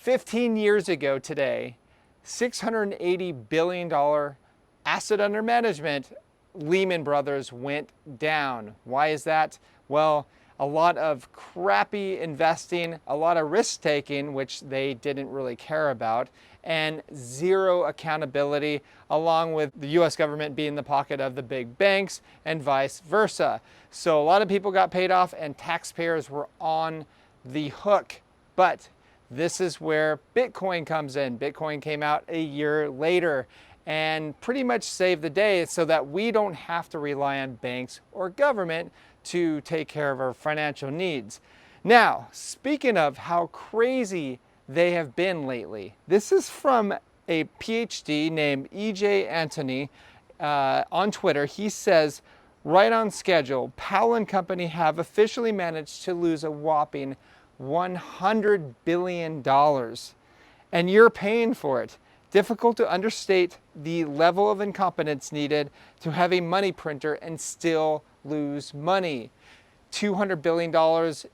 15 years ago today, $680 billion asset under management, Lehman Brothers went down. Why is that? Well, a lot of crappy investing, a lot of risk taking, which they didn't really care about, and zero accountability, along with the US government being in the pocket of the big banks and vice versa. So a lot of people got paid off and taxpayers were on the hook. But this is where Bitcoin comes in. Bitcoin came out a year later and pretty much saved the day so that we don't have to rely on banks or government to take care of our financial needs. Now, speaking of how crazy they have been lately, this is from a PhD named E.J. Antony on Twitter. He says, right on schedule, Powell and company have officially managed to lose a whopping $100 billion. And you're paying for it. Difficult to understate the level of incompetence needed to have a money printer and still lose money. $200 billion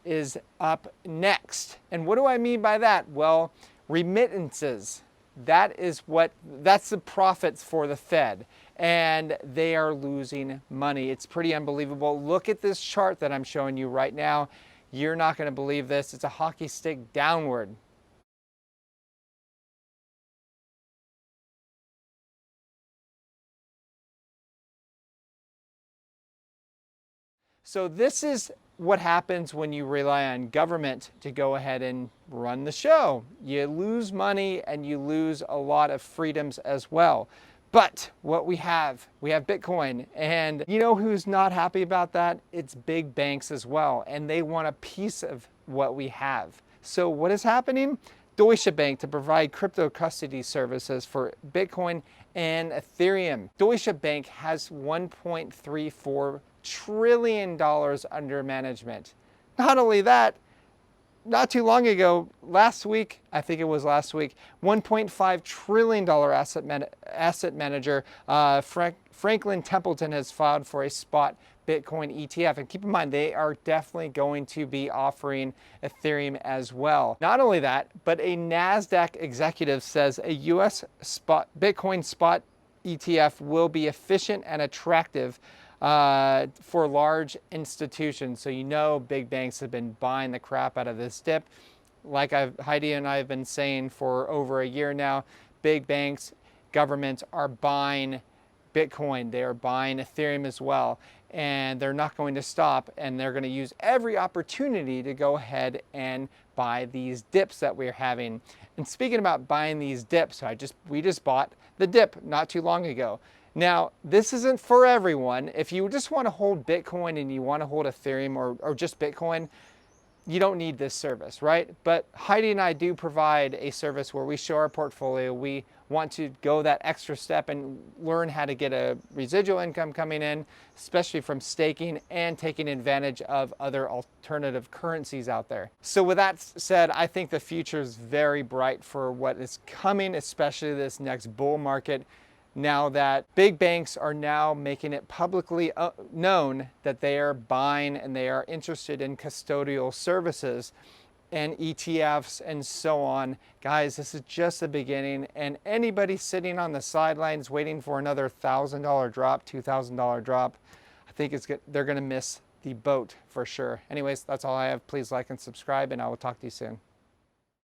is up next. And what do I mean by that? Well, remittances. That's the profits for the Fed. And they are losing money. It's pretty unbelievable. Look at this chart that I'm showing you right now. You're not going to believe this. It's a hockey stick downward. So this is what happens when you rely on government to go ahead and run the show. You lose money and you lose a lot of freedoms as well. But what we have Bitcoin, and you know who's not happy about that? It's big banks as well, and they want a piece of what we have. So what is happening? Deutsche Bank to provide crypto custody services for Bitcoin and Ethereum. Deutsche Bank has $1.34 trillion under management. Not only that, not too long ago, last week, $1.5 trillion asset manager, Franklin Templeton, has filed for a spot Bitcoin ETF. And keep in mind, they are definitely going to be offering Ethereum as well. Not only that, but a NASDAQ executive says a US Bitcoin spot ETF will be efficient and attractive for large institutions. So you know big banks have been buying the crap out of this dip. Like Heidi and I have been saying for over a year now, big banks, governments are buying Bitcoin. They are buying Ethereum as well. And they're not going to stop, and they're going to use every opportunity to go ahead and buy these dips that we're having. And speaking about buying these dips, we just bought the dip not too long ago. Now, this isn't for everyone. If you just want to hold Bitcoin and you want to hold Ethereum or just Bitcoin, you don't need this service, right? But Heidi and I do provide a service where we show our portfolio. We want to go that extra step and learn how to get a residual income coming in, especially from staking and taking advantage of other alternative currencies out there. So with that said, I think the future is very bright for what is coming, especially this next bull market. Now that big banks are now making it publicly known that they are buying and they are interested in custodial services and ETFs and so on. Guys, this is just the beginning, and anybody sitting on the sidelines waiting for another $1,000 drop, $2,000 drop, I think they're going to miss the boat for sure. Anyways, that's all I have. Please like and subscribe, and I will talk to you soon.